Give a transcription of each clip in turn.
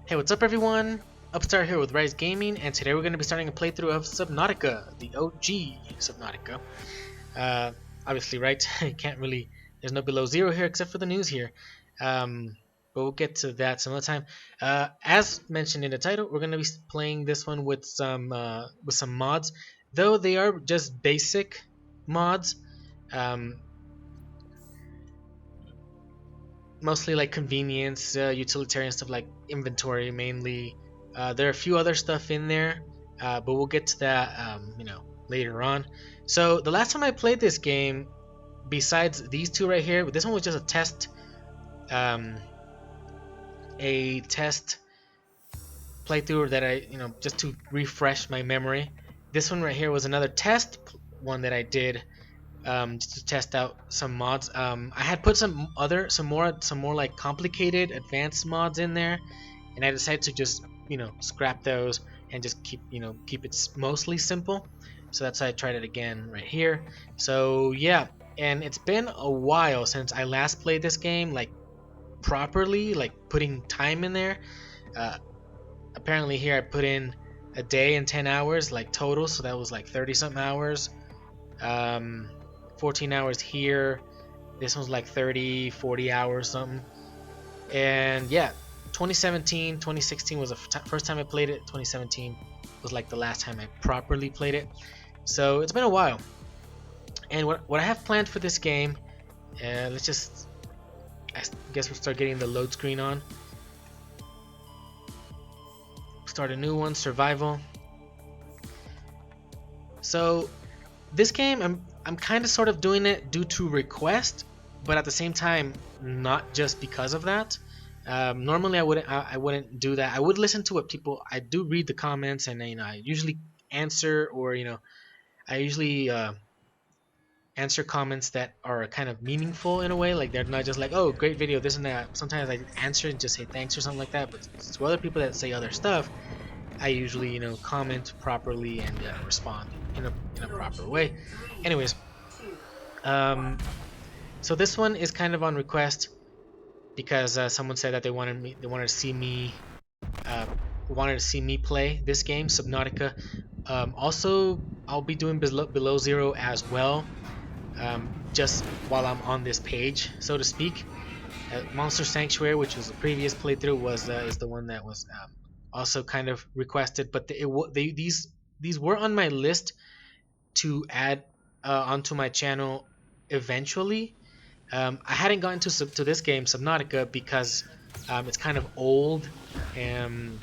Hey, what's up everyone? Upstart here with RyXe Gaming, and today we're going to be starting a playthrough of Subnautica, the OG Subnautica. Obviously, right? Can't really. There's no below zero here except for the news here. But we'll get to that some other time. As mentioned in the title, we're going to be playing this one with some mods, though they are just basic mods. Mostly like convenience, utilitarian stuff like inventory mainly. There are a few other stuff in there, but we'll get to that, later on. So the last time I played this game, besides these two right here, this one was just um, a test playthrough that I, just to refresh my memory. This one right here was another test one that I did just to test out some mods. I had put some more like complicated advanced mods in there, and I decided to just scrap those and just keep it mostly simple. So that's why I tried it again right here. So yeah, and it's been a while since I last played this game like properly, like putting time in there. Apparently here I put in a day and 10 hours like total, so that was like 30 something hours. 14 hours here. This one's like 30-40 hours something. And yeah, 2016 was the first time I played it. 2017 was like the last time I properly played it. So it's been a while. And what I have planned for this game, let's just, I guess we'll start getting the load screen on. Start a new one, survival. So this game, I'm kind of sort of doing it due to request, but at the same time not just because of that. Normally I wouldn't do that. I would listen to what people, I do read the comments, and I usually answer, or I usually answer comments that are kind of meaningful in a way, like they're not just like, oh, great video, this and that. Sometimes I answer and just say thanks or something like that, but to other people that say other stuff, I usually comment properly and respond in a proper way. Anyways, so this one is kind of on request because someone said that they wanted to see me play this game, Subnautica. Also, I'll be doing below zero as well, just while I'm on this page, so to speak. Monster Sanctuary, which was the previous playthrough, is the one that was also kind of requested, but these were on my list to add onto my channel eventually. I hadn't gotten to this game, Subnautica, because it's kind of old, and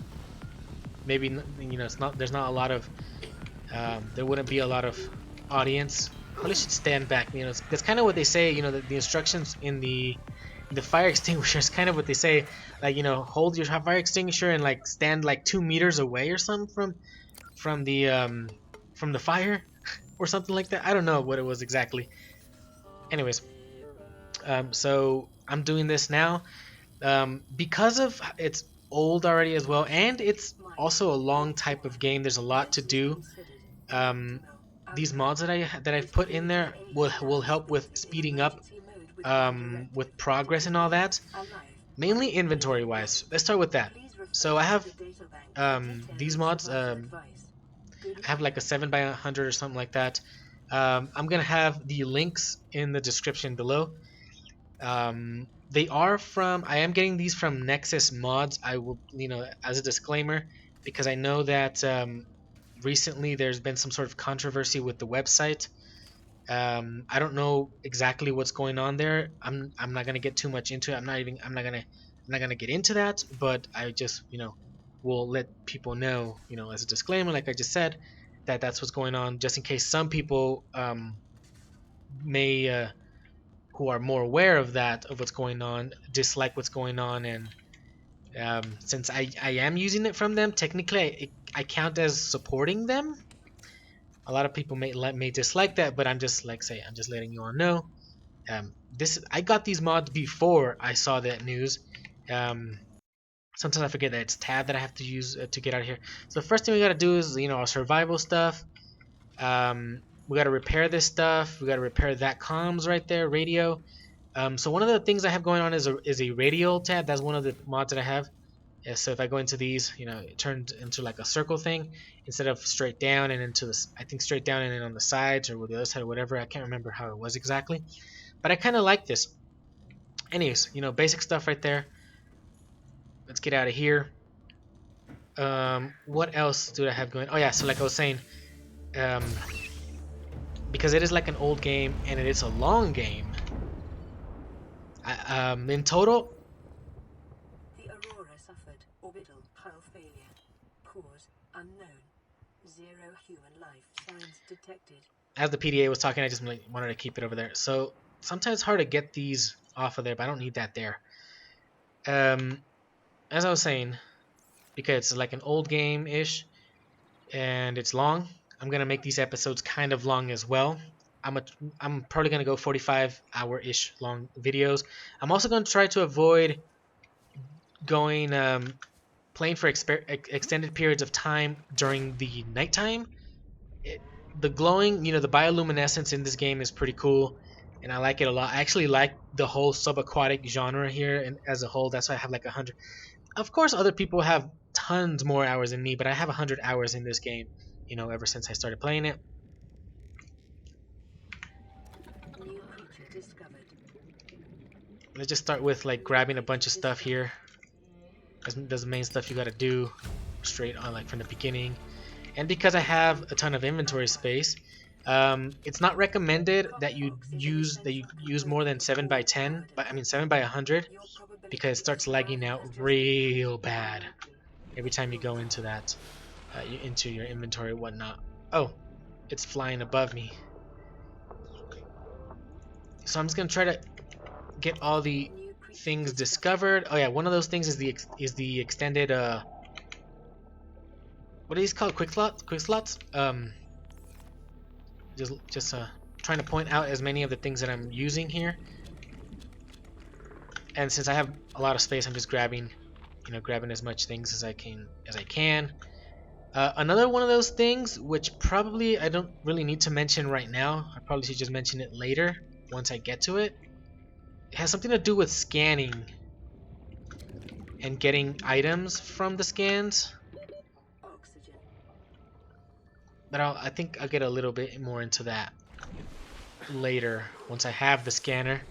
maybe it's not. There's not a lot of. There wouldn't be a lot of audience. Probably should stand back. That's kind of what they say. The instructions in the fire extinguisher is kind of what they say. Like hold your fire extinguisher and like stand like 2 meters away or something from the fire or something like that. I don't know what it was exactly. Anyways. So I'm doing this now because of it's old already as well, and it's also a long type of game. There's a lot to do. These mods that I've put in there will help with speeding up with progress and all that. Mainly inventory wise. Let's start with that. So I have these mods. I have like a 7x100 or something like that. I'm gonna have the links in the description below. They are from, I am getting these from Nexus Mods. I will, as a disclaimer, because I know that recently there's been some sort of controversy with the website. I don't know exactly what's going on there. I'm not gonna get too much into it. I'm not gonna get into that. But I just will let people know, as a disclaimer, like I just said, that that's what's going on, just in case some people may who are more aware of what's going on, dislike what's going on. And since I am using it from them, technically I count as supporting them. A lot of people may dislike that, but I'm just letting you all know. I got these mods before I saw that news. Sometimes I forget that it's tab that I have to use to get out of here. So the first thing we gotta do is our survival stuff. We gotta repair this stuff. We gotta repair that comms right there, radio. So one of the things I have going on is a radial tab. That's one of the mods that I have. Yeah, so if I go into these, you know, it turned into like a circle thing instead of straight down and into the, I think straight down and then on the sides or with the other side or whatever. I can't remember how it was exactly, but I kind of like this. Anyways, you know, basic stuff right there. Let's get out of here. What else do I have going? Oh yeah, so like I was saying, um, because it is like an old game and it is a long game. In total, the Aurora suffered orbital hull failure. Cause unknown. 0 human life signs detected. as the PDA was talking, I just wanted to keep it over there. So sometimes it's hard to get these off of there, but I don't need that there. As I was saying, because it's like an old game-ish and it's long, I'm gonna make these episodes kind of long as well. I'm probably gonna go 45-hour-ish long videos. I'm also gonna try to avoid going playing for extended periods of time during the nighttime. The glowing, you know, the bioluminescence in this game is pretty cool, and I like it a lot. I actually like the whole subaquatic genre here, and as a whole, that's why I have like 100. Of course, other people have tons more hours than me, but I have 100 hours in this game, you know, ever since I started playing it. New creature discovered. Let's just start with like grabbing a bunch of stuff here. That's the main stuff you gotta do straight on, like from the beginning. And because I have a ton of inventory space, it's not recommended that you use more than 7 by 10, but I mean 7 by 100, because it starts lagging out real bad every time you go into that, into your inventory and whatnot. Oh, it's flying above me. So I'm just gonna try to get all the things discovered. Oh yeah, one of those things is the extended what are these called? Quick slots. Just trying to point out as many of the things that I'm using here. And since I have a lot of space, I'm just grabbing, you know, grabbing as much things as I can. Another one of those things, which probably I don't really need to mention right now. I probably should just mention it later once I get to it. It has something to do with scanning and getting items from the scans. Oxygen. But I think I'll get a little bit more into that later once I have the scanner.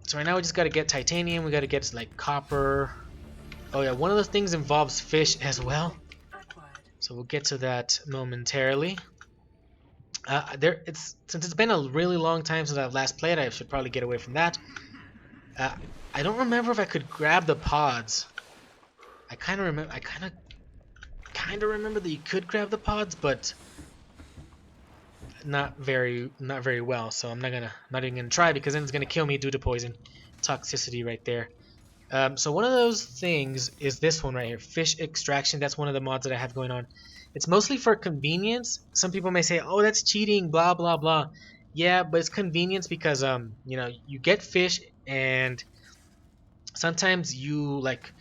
So right now we just got to get titanium. We got to get like copper. Oh yeah, one of those things involves fish as well. So we'll get to that momentarily. Since it's been a really long time since I've last played, I should probably get away from that. I don't remember if I could grab the pods. I kind of remember that you could grab the pods, but not very well. So I'm not even gonna try, because then it's gonna kill me due to poison toxicity right there. So one of those things is this one right here, fish extraction. That's one of the mods that I have going on. It's mostly for convenience. Some people may say, "Oh, that's cheating," blah blah blah. Yeah, but it's convenience because you know, you get fish, and sometimes you like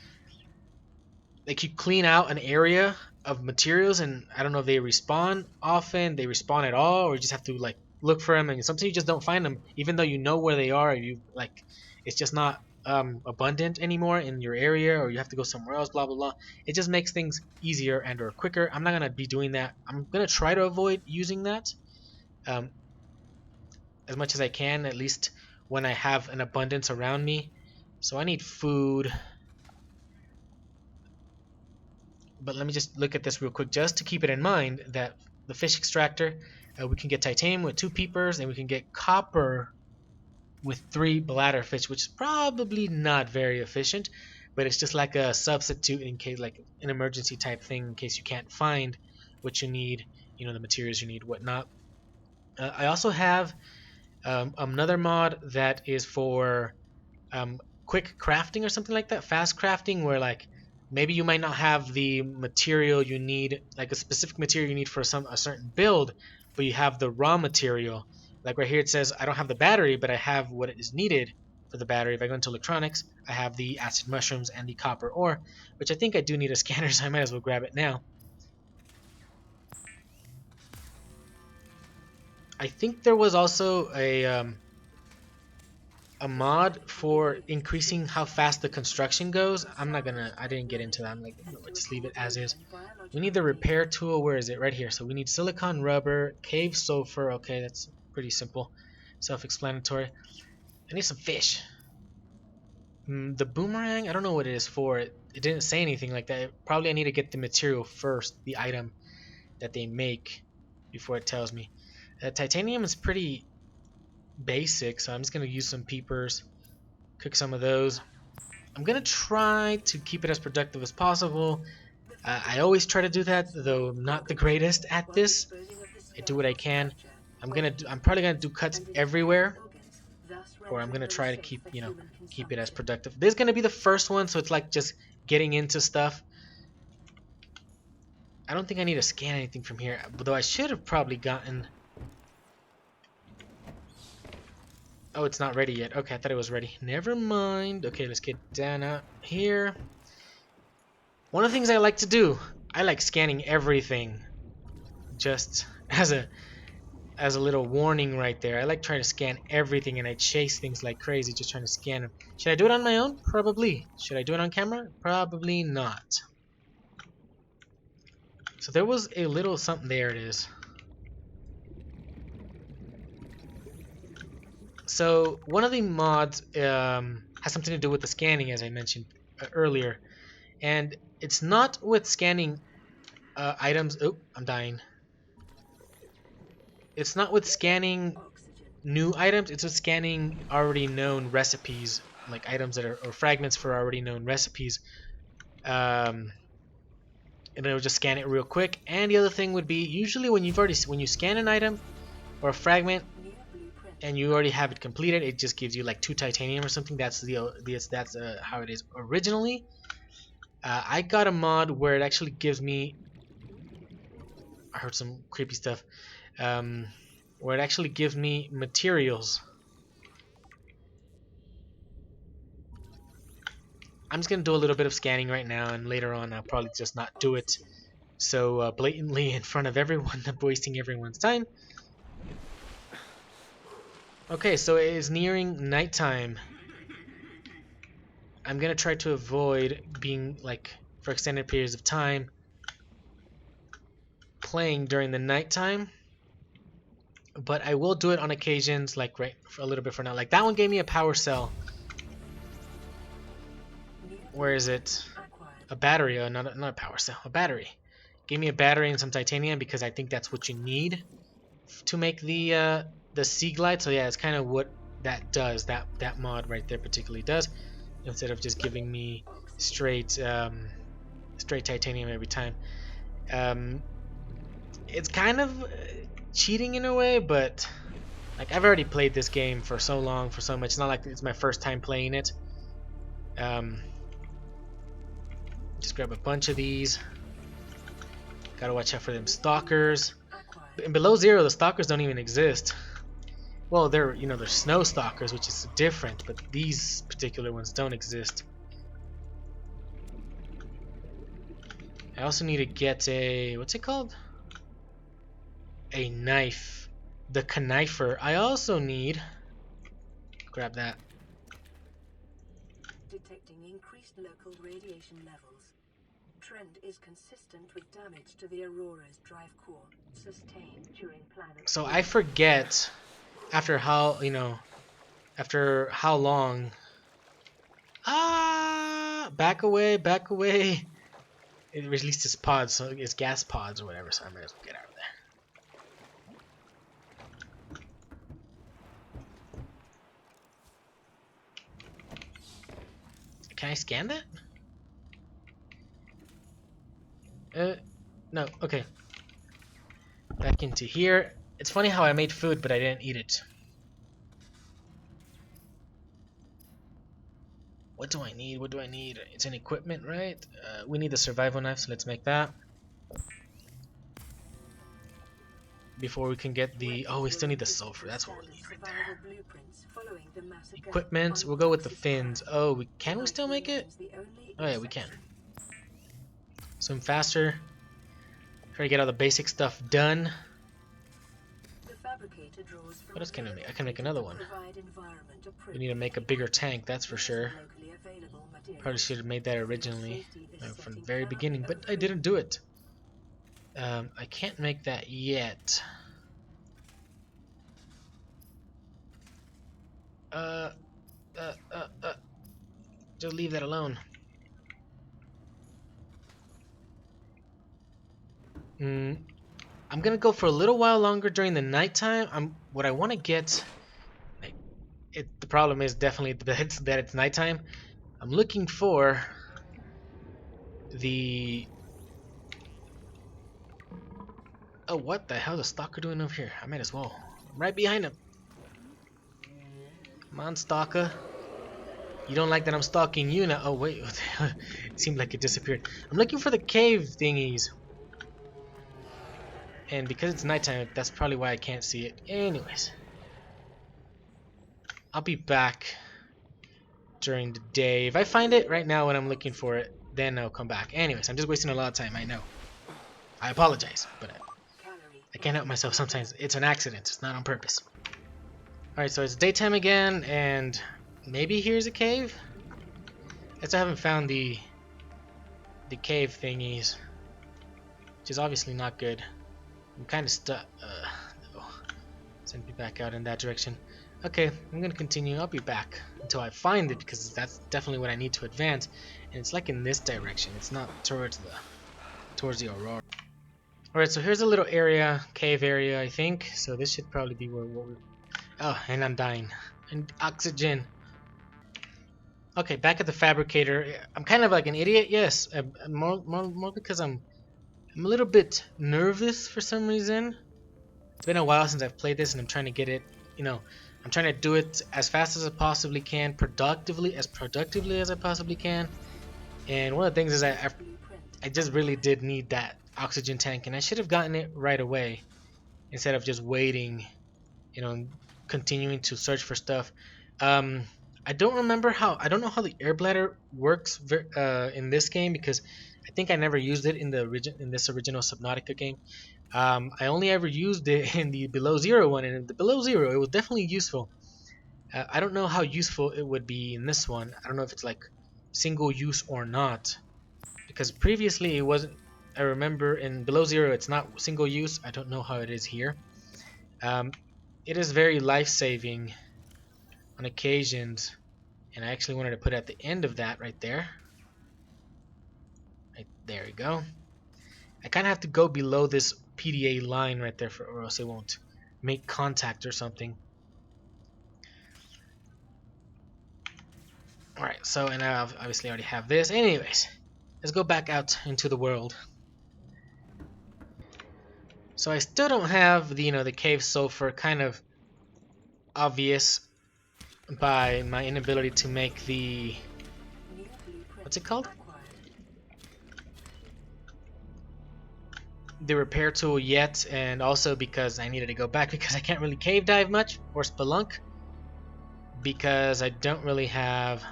you clean out an area of materials, and I don't know if they respawn often, they respawn at all, or you just have to like look for them, and sometimes you just don't find them, even though you know where they are. You like, it's just not abundant anymore in your area, or you have to go somewhere else. Blah blah blah. It just makes things easier and or quicker. I'm not gonna be doing that. I'm gonna try to avoid using that um, as much as I can, at least when I have an abundance around me. So I need food. But let me just look at this real quick, just to keep it in mind that the fish extractor, we can get titanium with 2 peepers, and we can get copper with 3 bladder fish, which is probably not very efficient, but it's just like a substitute in case, like an emergency type thing, in case you can't find what you need, you know, the materials you need, whatnot. I also have another mod that is for quick crafting or something like that, fast crafting, where like maybe you might not have the material you need, like a specific material you need for a certain build, but you have the raw material. Like right here it says I don't have the battery, but I have what is needed for the battery. If I go into electronics, I have the acid mushrooms and the copper ore, which I think I do need a scanner, so I might as well grab it now. I think there was also a a mod for increasing how fast the construction goes. I didn't get into that. I'm like, no, just leave it as is. We need the repair tool. Where is it? Right here. So we need silicon rubber, cave sulfur. Okay, that's pretty simple, self-explanatory. I need some fish. The boomerang, I don't know what it is for. It didn't say anything like that. Probably I need to get the material first, the item that they make, before it tells me. Titanium is pretty basic, so I'm just going to use some peepers, cook some of those. I'm going to try to keep it as productive as possible. I always try to do that, though I'm not the greatest at this. I do what I can. I'm probably going to do cuts everywhere, or I'm going to try to keep it as productive. This is going to be the first one, so it's like just getting into stuff. I don't think I need to scan anything from here, though I should have probably gotten... Oh, it's not ready yet. Okay, I thought it was ready. Never mind. Okay, let's get down out here. One of the things I like to do, I like scanning everything. Just as a little warning right there. I like trying to scan everything, and I chase things like crazy just trying to scan them. Should I do it on my own? Probably. Should I do it on camera? Probably not. So there was a little something. There it is. So one of the mods has something to do with the scanning, as I mentioned earlier, and it's not with scanning items. Oh, I'm dying. It's not with scanning new items. It's with scanning already known recipes, like items that are or fragments for already known recipes. And it'll just scan it real quick. And the other thing would be usually when you scan an item or a fragment and you already have it completed, it just gives you like 2 titanium or something. That's how it is originally. I got a mod where it actually gives me... I heard some creepy stuff. Where it actually gives me materials. I'm just going to do a little bit of scanning right now, and later on I'll probably just not do it so blatantly in front of everyone, wasting everyone's time. Okay, so it is nearing nighttime. I'm gonna try to avoid being, like, for extended periods of time, playing during the nighttime. But I will do it on occasions, like right for a little bit for now. Like that one gave me a power cell. Where is it? A battery, not a power cell, a battery. Gave me a battery and some titanium because I think that's what you need to make the Seaglide. So yeah, it's kind of what that does. That mod right there particularly does. Instead of just giving me straight titanium every time. It's kind of cheating in a way, but like I've already played this game for so long, for so much. It's not like it's my first time playing it. Just grab a bunch of these. Gotta watch out for them stalkers. In below zero, the stalkers don't even exist. Well, they're snow stalkers, which is different, but these particular ones don't exist. I also need to get a, what's it called? A knife. The knifer. I also need, grab that. Detecting increased local radiation levels. Trend is consistent with damage to the Aurora's drive core sustained during planet. So I forget after how long. Back away, back away. It released its pods, so it's gas pods or whatever, so I might as well get out of there. Can I scan that? No, okay. Back into here. It's funny how I made food, but I didn't eat it. What do I need? What do I need? It's an equipment, right? We need the survival knife, so let's make that. Before we can get the... Oh, we still need the sulfur. That's what we need right there. Equipment. We'll go with the fins. Oh, can we still make it? Oh yeah, we can. Swim faster. Try to get all the basic stuff done. The fabricator draws Cores from What else can I here make? I can make another one. provide environment We need to make a bigger tank, that's for sure. locally available materials. Probably should have made that originally Safety, this from the setting very cannot be beginning, but I overlooked. didn't do it. I can't make that yet. Uh, just leave that alone. I'm gonna go for a little while longer during the nighttime. What I want to get. Like, the problem is definitely that it's nighttime. I'm looking for the. Oh, what the hell is the stalker doing over here? I might as well. I'm right behind him. Come on, stalker. You don't like that I'm stalking you now? Oh wait, it seemed like it disappeared. I'm looking for the cave thingies. And because it's nighttime, that's probably why I can't see it. Anyways. I'll be back during the day. If I find it right now when I'm looking for it, then I'll come back. Anyways, I'm just wasting a lot of time, I know. I apologize, but I can't help myself sometimes. It's an accident, it's not on purpose. Alright, so it's daytime again, and maybe here's a cave? I still haven't found the cave thingies, which is obviously not good. I'm kind of stuck. Send me back out in that direction. Okay, I'm gonna continue. I'll be back until I find it, because that's definitely what I need to advance. And it's like in this direction. It's not towards the Aurora. Alright, so here's a little area, cave area, I think. So this should probably be where what we. Oh, and I'm dying. And oxygen. Okay, back at the fabricator. I'm kind of like an idiot, yes. More because I'm a little bit nervous for some reason. It's been a while since I've played this, and I'm trying to get it, I'm trying to do it as fast as I possibly can, as productively as I possibly can. And one of the things is I just really did need that oxygen tank, and I should have gotten it right away instead of just waiting, continuing to search for stuff. I don't know how the air bladder works in this game, because I think I never used it in this original Subnautica game. I only ever used it in the Below Zero one, and in the Below Zero it was definitely useful. I don't know how useful it would be in this one. I don't know if it's like single use or not, because previously it wasn't. I remember in Below Zero it's not single use. I don't know how it is here. It is very life-saving on occasions, and I actually wanted to put it at the end of that right there. Right there we go. I kind of have to go below this PDA line right there, or else it won't make contact or something. Alright, so, and I obviously already have this. Anyways, let's go back out into the world. So I still don't have the cave sulfur, kind of obvious by my inability to make the, what's it called? The repair tool yet, and also because I needed to go back because I can't really cave dive much or spelunk, because I don't really have,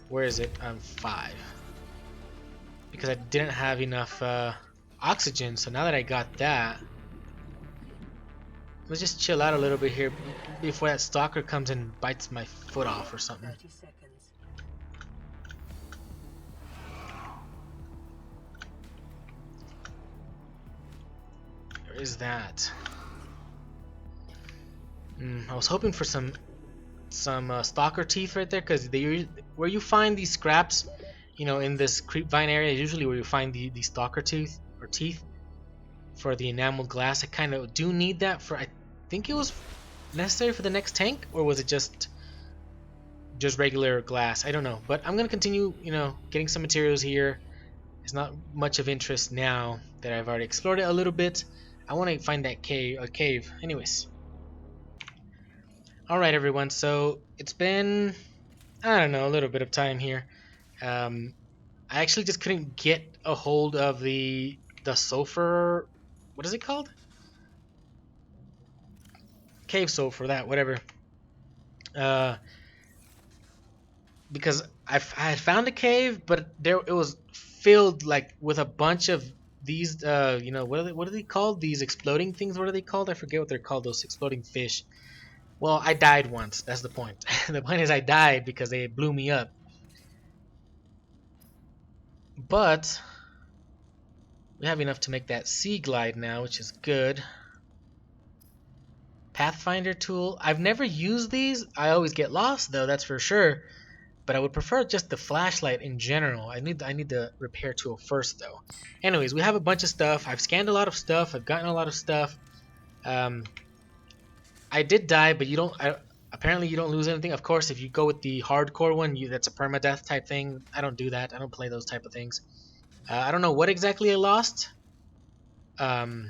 where is it? 5, because I didn't have enough oxygen. So now that I got that, let's just chill out a little bit here before that stalker comes and bites my foot off or something. 30 seconds. Where is that? I was hoping for some stalker teeth right there, because where you find these scraps, in this creepvine area, usually where you find the stalker tooth or teeth for the enameled glass. I kind of do need that for. I think it was necessary for the next tank, or was it just regular glass? I don't know, but I'm gonna continue, getting some materials here. It's not much of interest now that I've already explored it a little bit. I want to find that cave. Anyways. Alright everyone, so it's been, I don't know, a little bit of time here. I actually just couldn't get a hold of the sulfur, what is it called? Cave sulfur, whatever. Because I had found a cave, but it was filled like with a bunch of these you know, what are they called? These exploding things. What are they called? I forget what they're called. Those exploding fish. Well, I died once. That's the point. The point is I died because they blew me up. But we have enough to make that Seaglide now, which is good. Pathfinder tool. I've never used these. I always get lost though, that's for sure. But I would prefer just the flashlight in general. I need the repair tool first though. Anyways, we have a bunch of stuff. I've scanned a lot of stuff. I've gotten a lot of stuff. Um, I did die, but you don't. Apparently, you don't lose anything. Of course, if you go with the hardcore one, that's a permadeath type thing. I don't do that. I don't play those type of things. I don't know what exactly I lost. Um,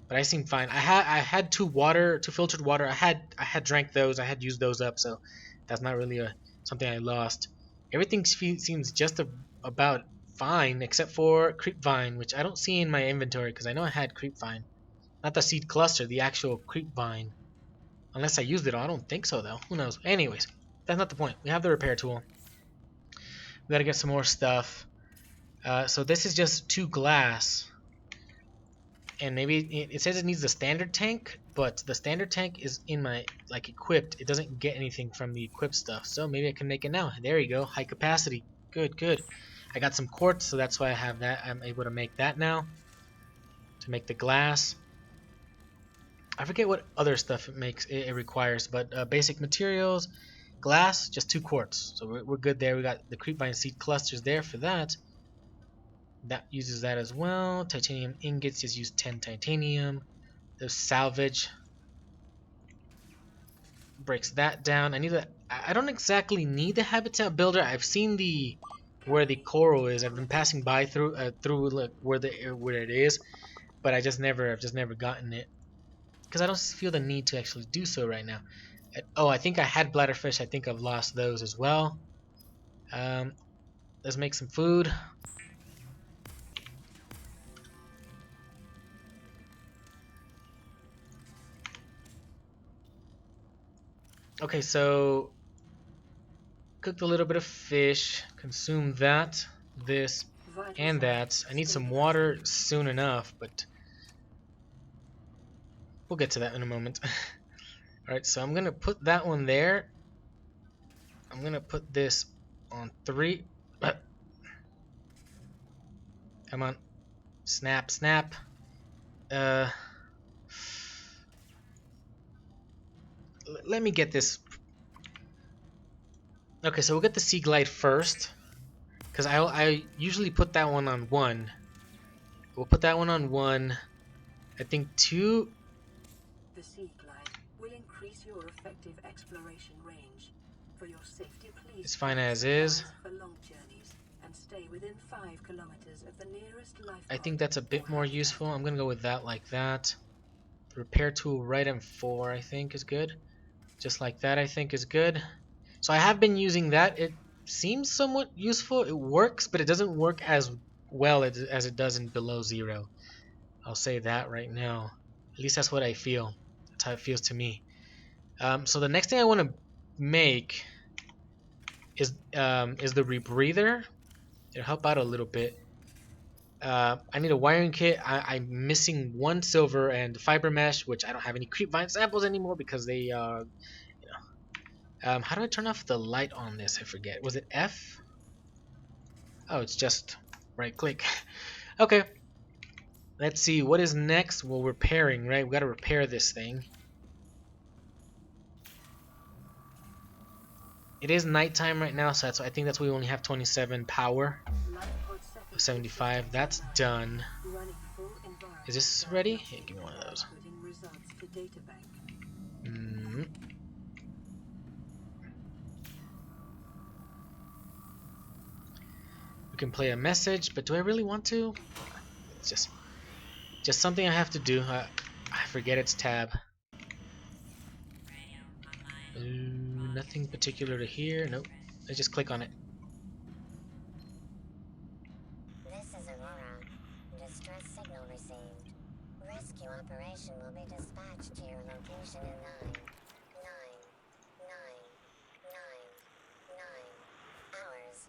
but I seem fine. I had two filtered water. I had drank those. I had used those up, so that's not really something I lost. Everything seems just about fine except for creepvine, which I don't see in my inventory because I know I had creepvine, not the seed cluster, the actual creepvine. Unless I used it all. I don't think so though. Who knows? Anyways, that's not the point. We have the repair tool. We gotta get some more stuff. So this is just 2 glass. And maybe it says it needs the standard tank, but the standard tank is in my, like, equipped. It doesn't get anything from the equipped stuff. So maybe I can make it now. There you go. High capacity. Good, good. I got some quartz, so that's why I have that. I'm able to make that now. To make the glass. I forget what other stuff it requires, but basic materials, glass, just 2 quartz. So we're good there. We got the creepvine seed clusters there for that. That uses that as well. Titanium ingots just use 10 titanium. The salvage breaks that down. I don't exactly need the habitat builder. I've seen where the coral is. I've been passing by through like where it is, but I've just never gotten it because I don't feel the need to actually do so right now. Oh, I think I had bladderfish. I think I've lost those as well. Let's make some food. Okay, so cooked a little bit of fish, consumed that, this, and that. I need some water soon enough, but we'll get to that in a moment. Alright, so I'm going to put that one there. I'm going to put this on 3. Come on. Snap, snap. Let me get this. Okay, so we'll get the Seaglide first. Because I usually put that one on 1. We'll put that one on 1. I think 2. The Seaglide will increase your effective exploration range. For your safety, please. It's fine as is. For long journeys and stay within 5 kilometers of the nearest Lifepod. I think that's a bit more useful. I'm gonna go with that like that. The repair tool right in 4 I think is good. Just like that I think is good. So I have been using that. It seems somewhat useful. It works, but it doesn't work as well as it does in below 0. I'll say that right now. At least that's what I feel. That's how it feels to me. So the next thing I want to make is the rebreather. It'll help out a little bit. I need a wiring kit. I'm missing 1 silver and fiber mesh, which I don't have any creepvine samples anymore because they how do I turn off the light on this? I forget. Was it F? Oh, it's just right click. Okay. Let's see what is next. Well, repairing, right? We got to repair this thing. It is nighttime right now, so I think that's why we only have 27 power. 75. That's done. Is this ready? Hey, give me one of those. We can play a message, but do I really want to? It's just something I have to do. I forget its tab. Nothing particular to hear. Nope. Let's just click on it. This is Aurora. Distress signal received. Rescue operation will be dispatched to your location in 9 hours.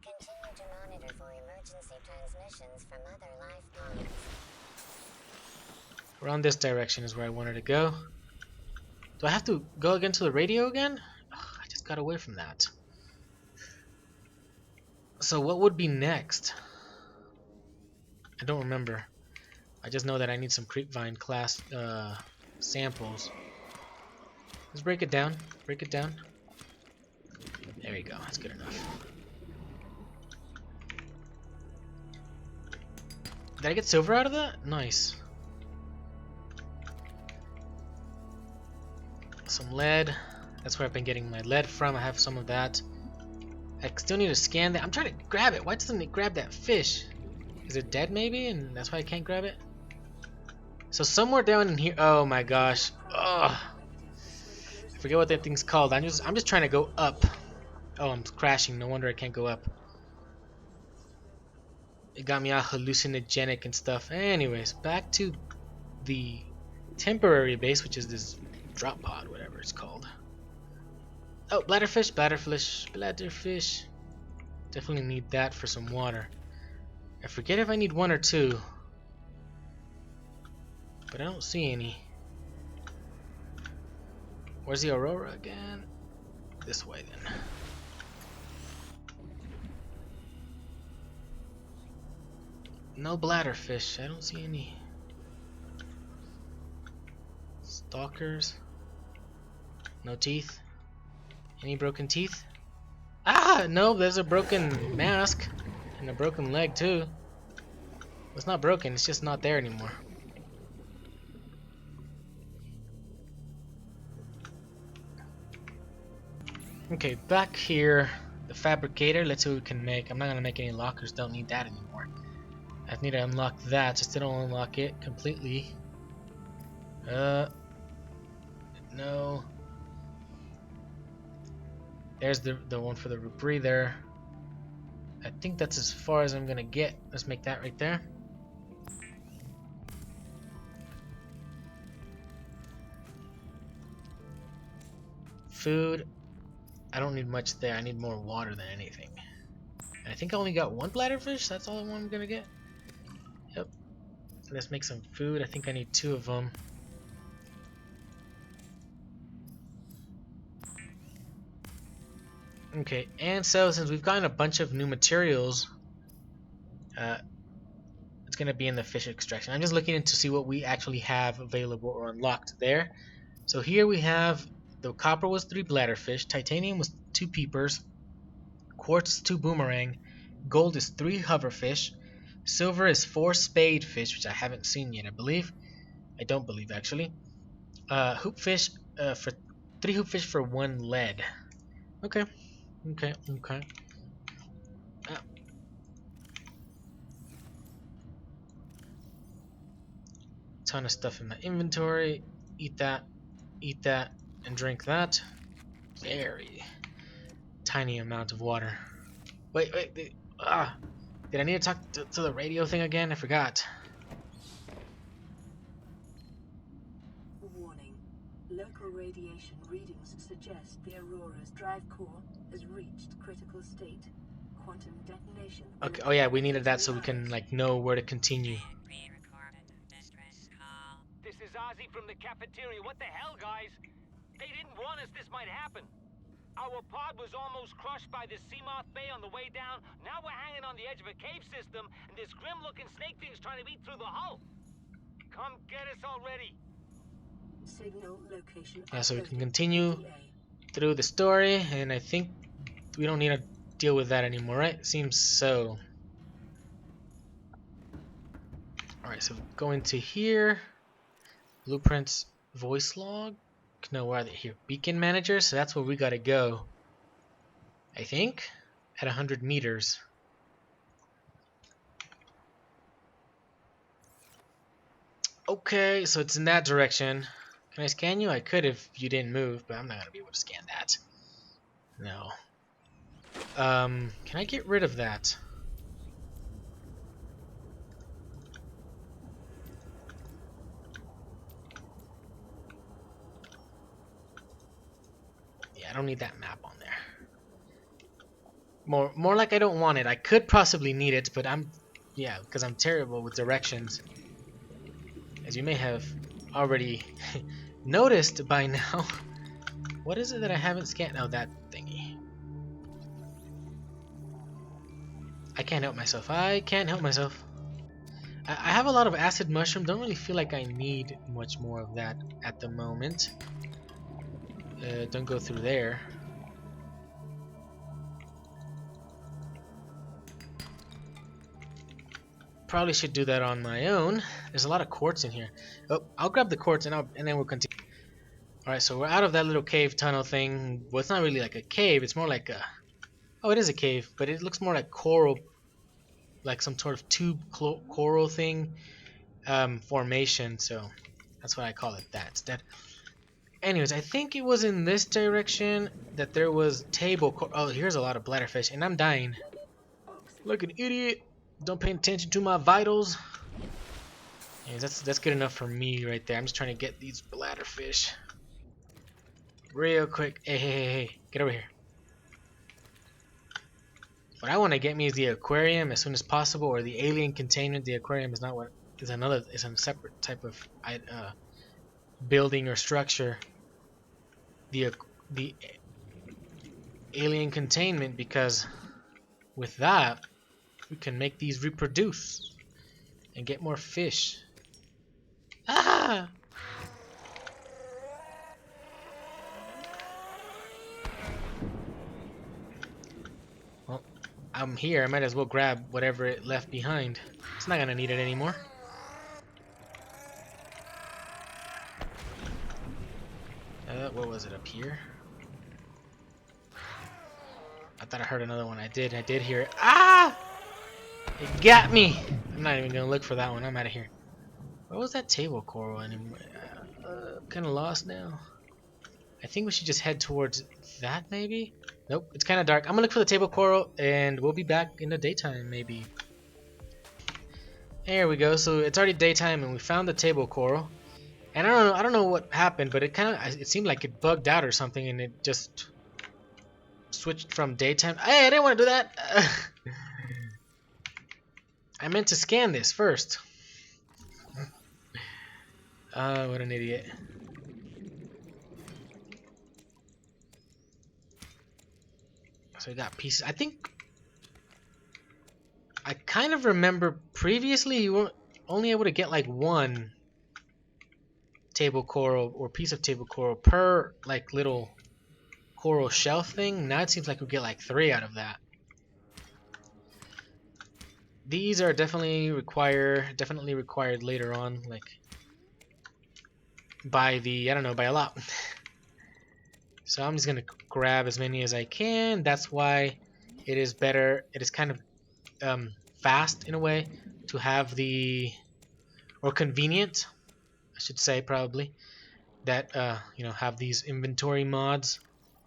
Continue to monitor for emergency emergency transmissions from other life pods. Around this direction is where I wanted to go. Do I have to go again to the radio again? Ugh, I just got away from that. So what would be next? I don't remember. I just know that I need some creepvine class samples. Let's break it down. Break it down. There we go. That's good enough. Did I get silver out of that? Nice. Some lead. That's where I've been getting my lead from. I have some of that. I still need to scan that. I'm trying to grab it. Why doesn't it grab that fish? Is it dead maybe? And that's why I can't grab it? So somewhere down in here. Oh my gosh. Ugh. I forget what that thing's called. I'm just trying to go up. Oh, I'm crashing. No wonder I can't go up. It got me all hallucinogenic and stuff. Anyways, back to the temporary base, which is this drop pod, whatever it's called. Oh, bladderfish, bladderfish, bladderfish. Definitely need that for some water. I forget if I need one or two, but I don't see any. Where's the Aurora again? This way then. No bladderfish. I don't see any. Stalkers. No teeth. Any broken teeth? Ah, no, there's a broken mask and a broken leg too. It's not broken, it's just not there anymore. Okay, back here, the fabricator. Let's see what we can make. I'm not gonna make any lockers, don't need that anymore. I need to unlock that, I still don't unlock it completely. No. There's the one for the rebreather. I think that's as far as I'm gonna get. Let's make that right there. Food. I don't need much there. I need more water than anything. And I think I only got one bladderfish. That's all I'm gonna get. Yep. Let's make some food. I think I need 2 of them. Okay, and so since we've gotten a bunch of new materials, it's going to be in the fish extraction. I'm just looking in to see what we actually have available or unlocked there. So here we have, the copper was 3 bladderfish, titanium was 2 peepers, quartz is 2 boomerang, gold is 3 hoverfish, silver is 4 spade fish, which I haven't seen yet, I believe. I don't believe actually. Hoopfish for 3 hoopfish for 1 lead. Okay. Okay. Ton of stuff in my inventory. Eat that, and drink that. Very tiny amount of water. Wait. Did I need to talk to the radio thing again? I forgot. Warning. Local radiation readings suggest the Aurora's drive core has reached critical state. Quantum detonation. Okay. Oh yeah, we needed that so we can know where to continue. This is Ozzy from the cafeteria. What the hell, guys? They didn't warn us this might happen. Our pod was almost crushed by the Seamoth Bay on the way down. Now we're hanging on the edge of a cave system, and this grim-looking snake thing's trying to eat through the hull. Come get us already. Signal location. Yeah, so we can continue through the story, and I think we don't need to deal with that anymore, right? Seems so. Alright, so go into here. Blueprints, voice log. No, where are they? Here, beacon manager. So that's where we gotta go. I think at 100 meters. Okay, so it's in that direction. Can I scan you? I could if you didn't move, but I'm not gonna be able to scan that. No. Can I get rid of that? I don't need that map on there. More like I don't want it. I could possibly need it, but yeah, because I'm terrible with directions. As you may have already noticed by now. What is it that I haven't scanned? Oh, that thingy. I can't help myself. I can't help myself. I have a lot of acid mushroom. Don't really feel like I need much more of that at the moment. Don't go through there. Probably should do that on my own. There's a lot of quartz in here. Oh, I'll grab the quartz and then we'll continue. All right, so we're out of that little cave tunnel thing. Well, it's not really like a cave. It's more like a. Oh, it is a cave, but it looks more like coral, like some sort of tube coral thing formation. So that's why I call it that instead. Anyways, I think it was in this direction that there was table. Oh, here's a lot of bladderfish, and I'm dying. Like an idiot. Don't pay attention to my vitals. Anyways, that's good enough for me right there. I'm just trying to get these bladderfish real quick. Hey, get over here. What I want to get me is the aquarium as soon as possible, or the alien containment. The aquarium is not what is another. It's a separate type of building or structure. The alien containment, because with that we can make these reproduce and get more fish. Ah! Well, I'm here. I might as well grab whatever it left behind. It's not gonna need it anymore. What was it up here? I thought I heard another one. I did hear it. Ah! It got me! I'm not even gonna look for that one. I'm out of here. What was that table coral anymore? I'm kinda lost now. I think we should just head towards that maybe? Nope, it's kinda dark. I'm gonna look for the table coral and we'll be back in the daytime maybe. There we go. So it's already daytime and we found the table coral. And I don't know what happened, but it seemed like it bugged out or something and it just switched from daytime. Hey, I didn't want to do that. I meant to scan this first. What an idiot. So we got pieces. I think I kind of remember previously you were only able to get like one table coral or piece of table coral per like little coral shelf thing. Now it seems like we get like 3 out of that. These are definitely required later on, like by by a lot. So I'm just gonna grab as many as I can. That's why it is better. It is kind of fast in a way to have or convenient, I should say probably, that have these inventory mods,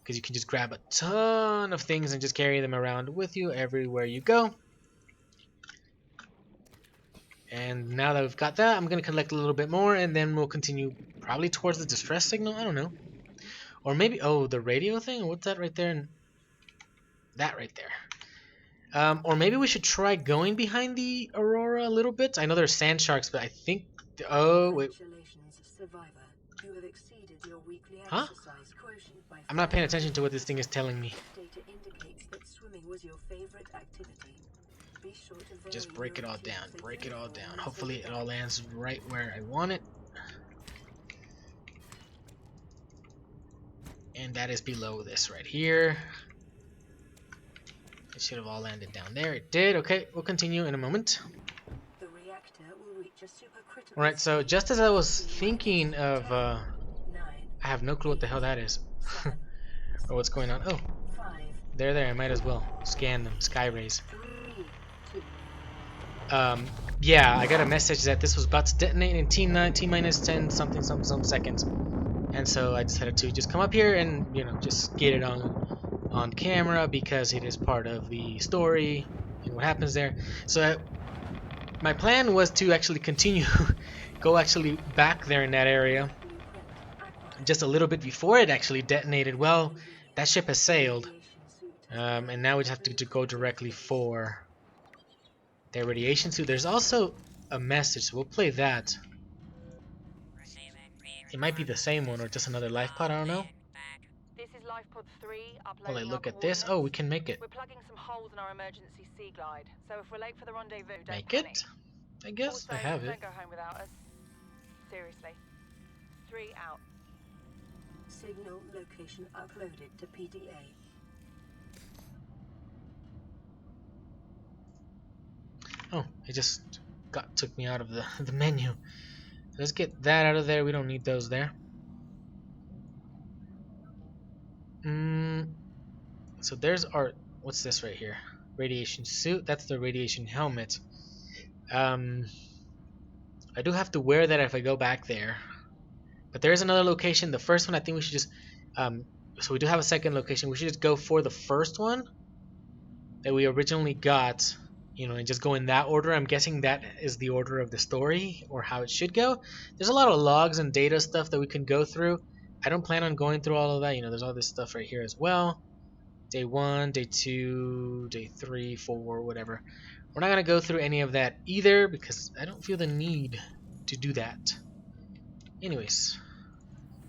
because you can just grab a ton of things and just carry them around with you everywhere you go. And now that we've got that, I'm going to collect a little bit more and then we'll continue probably towards the distress signal. I don't know. Or maybe, oh, the radio thing? What's that right there? And that right there. Or maybe we should try going behind the Aurora a little bit. I know there's sand sharks, but I think... Oh, wait. Huh? I'm not paying attention to what this thing is telling me. Data indicates that swimming was your favorite activity. Be sure to Just break it all down. Break it all down. Hopefully it all lands right where I want it. And that is below this right here. It should have all landed down there. It did. Okay, we'll continue in a moment. The reactor will reach a supercritical. Alright, so just as I was thinking of I have no clue what the hell that is. Or what's going on. Oh, they're there. I might as well scan them. Sky rays. Yeah, I got a message that this was about to detonate in T-minus 10 something seconds. And so I decided to just come up here and, just get it on camera because it is part of the story and what happens there. So my plan was to actually continue, go actually back there in that area just a little bit before it actually detonated. Well, that ship has sailed. And now we just have to go directly for their radiation suit. There's also a message, so we'll play that. It might be the same one or just another Lifepod, I don't know. This is Lifepod 3, Well, I uploading look our at this. Oh, we can make it. We're plugging some holes in our emergency Seaglide, so if we're late for the rendezvous, don't Make panic. it? I guess Also, I have it. don't go home without us. Seriously. 3 out. Signal location uploaded to PDA. Oh, it just took me out of the menu. Let's get that out of there. We don't need those there. So there's our, what's this right here? Radiation suit. That's the radiation helmet. I do have to wear that if I go back there. But there is another location. The first one, I think we should just, so we do have a second location. We should just go for the first one that we originally got, you know, and just go in that order. I'm guessing that is the order of the story or how it should go. There's a lot of logs and data stuff that we can go through. I don't plan on going through all of that. You know, there's all this stuff right here as well. Day 1, day 2, day 3, 4, whatever. We're not going to go through any of that either because I don't feel the need to do that. Anyways,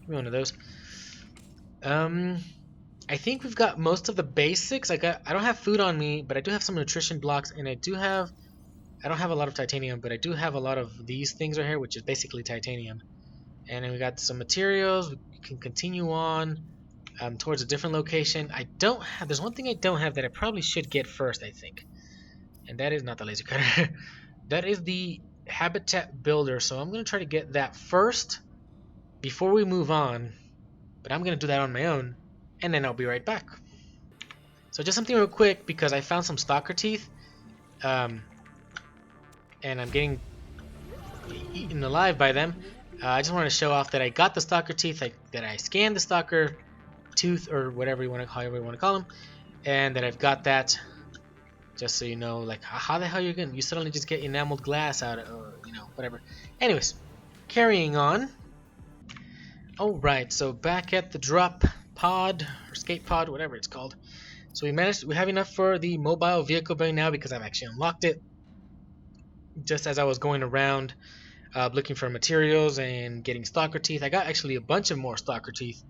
give me one of those. I think we've got most of the basics. I don't have food on me, but I do have some nutrition blocks, and I don't have a lot of titanium, but I do have a lot of these things right here, which is basically titanium. And then we got some materials. We can continue on towards a different location. There's one thing I don't have that I probably should get first, I think. And that is not the laser cutter. That is the habitat builder. So I'm going to try to get that first before we move on. But I'm going to do that on my own. And then I'll be right back. So just something real quick because I found some stalker teeth. And I'm getting eaten alive by them. I just want to show off that I got the stalker teeth, that I scanned the stalker tooth or whatever however you want to call them, and that I've got that. Just so you know, like how the hell you suddenly just get enameled glass out of, or you know, whatever. Anyways, carrying on. All right, so back at the drop pod or skate pod, whatever it's called. So we have enough for the mobile vehicle bay now because I've actually unlocked it. Just as I was going around looking for materials and getting stalker teeth, I got actually a bunch of more stalker teeth.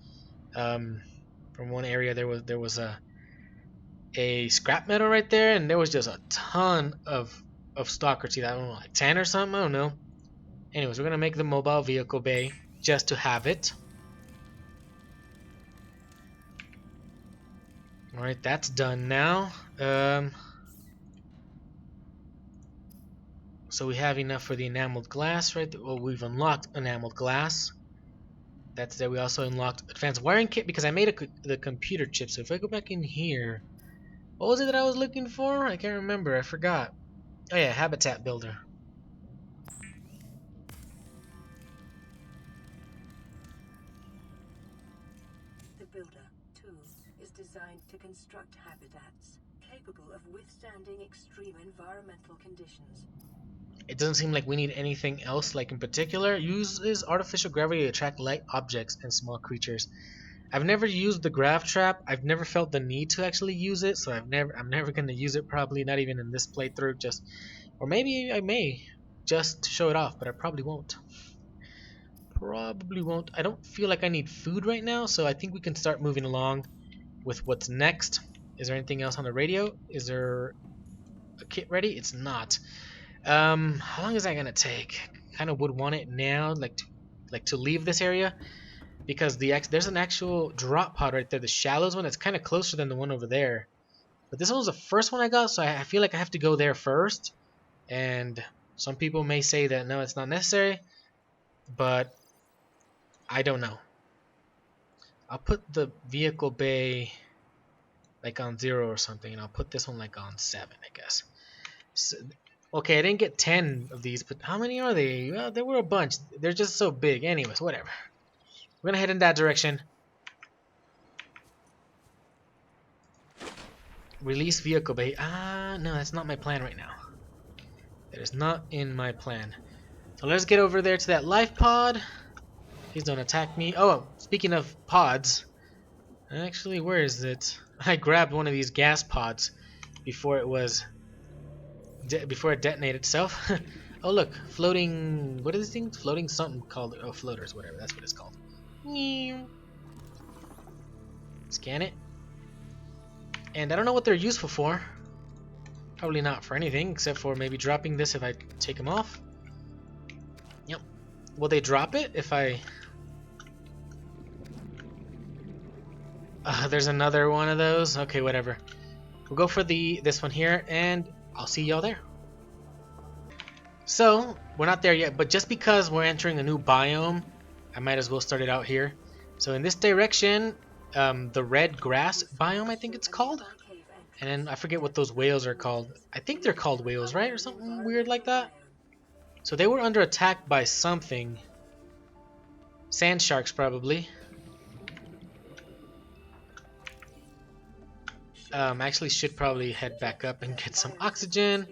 From one area there was a scrap metal right there, and there was just a ton of stalker teeth. I don't know, like 10 or something, I don't know. Anyways, we're gonna make the mobile vehicle bay just to have it. Alright, that's done now. So we have enough for the enameled glass, right? Well, we've unlocked enameled glass. That's there. We also unlocked advanced wiring kit because I made the computer chip. So if I go back in here, what was it that I was looking for? I can't remember. I forgot. Oh yeah, habitat builder. The builder tool is designed to construct habitats capable of withstanding extreme environmental conditions. It doesn't seem like we need anything else, like in particular. Uses artificial gravity to attract light objects and small creatures. I've never used the grav trap. I've never felt the need to actually use it, so I'm never going to use it, probably not even in this playthrough. Or maybe I may just to show it off, but I probably won't. I don't feel like I need food right now, so I think we can start moving along with what's next. Is there anything else on the radio? Is there a kit ready? It's not. How long is that gonna take? Kind of would want it now, like to leave this area, because there's an actual drop pod right there, the shallows one. That's kind of closer than the one over there. But this one was the first one I got, so I feel like I have to go there first. And some people may say that no, it's not necessary, but I don't know. I'll put the vehicle bay like on 0 or something, and I'll put this one like on 7, I guess. So, okay, I didn't get 10 of these, but how many are they? Well, there were a bunch. They're just so big. Anyways, whatever. We're gonna head in that direction. Release vehicle bay. No, that's not my plan right now. That is not in my plan. So let's get over there to that Lifepod. Please don't attack me. Oh, speaking of pods. Actually, where is it? I grabbed one of these gas pods before it was before it detonated itself. Oh look, floating. What is this thing? Floating something called? Oh, floaters, whatever. That's what it's called. Scan it. And I don't know what they're useful for. Probably not for anything except for maybe dropping this if I take them off. Yep. Will they drop it if I? There's another one of those. Okay, whatever. We'll go for this one here, and I'll see y'all there. So, we're not there yet, but just because we're entering a new biome, I might as well start it out here. So in this direction, the red grass biome, I think it's called. And then I forget what those whales are called. I think they're called whales, right? Or something weird like that. So they were under attack by something. Sand sharks, probably. Actually should probably head back up and get some oxygen.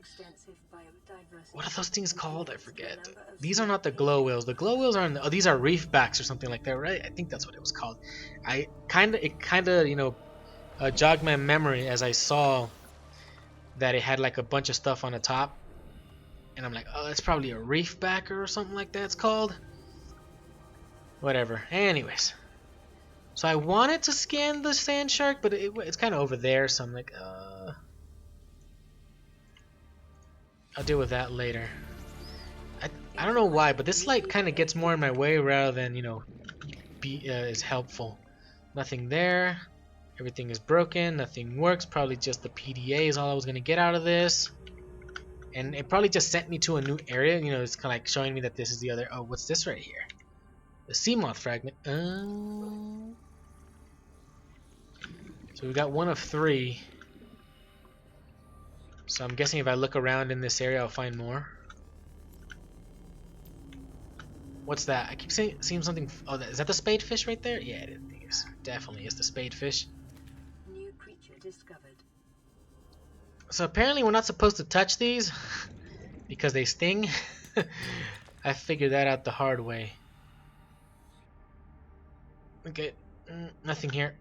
What are those things called? I forget. These are not the glow whales. The glow whales are in the, oh, these are reef backs or something like that, right? I think that's what it was called. It kind of, you know, jogged my memory as I saw that it had like a bunch of stuff on the top, and I'm like, oh, it's probably a reef backer or something like that. It's called. Whatever. Anyways, so I wanted to scan the sand shark, but it's kind of over there, so I'm like, I'll deal with that later. I don't know why, but this light kind of gets more in my way rather than, you know, is helpful. Nothing there. Everything is broken. Nothing works. Probably just the PDA is all I was going to get out of this. And it probably just sent me to a new area. You know, it's kind of like showing me that this is the other... Oh, what's this right here? The Seamoth Fragment. So we got one of 3. So I'm guessing if I look around in this area, I'll find more. What's that? I keep seeing something. Oh, is that the spade fish right there? Yeah, it is. Definitely is the spade fish. New creature discovered. So apparently we're not supposed to touch these because they sting. I figured that out the hard way. Okay, nothing here.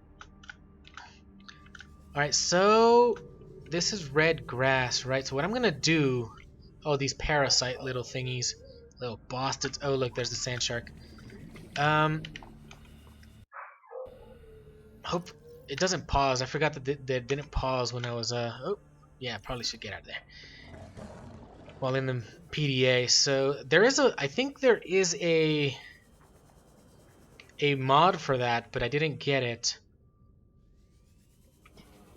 Alright, so this is red grass, right? So what I'm gonna do... Oh, these parasite little thingies. Little bastards. Oh, look, there's the sand shark. Hope it doesn't pause. I forgot that it didn't pause when I was, oh, yeah, probably should get out of there. While in the PDA. So there is I think there is a mod for that, but I didn't get it.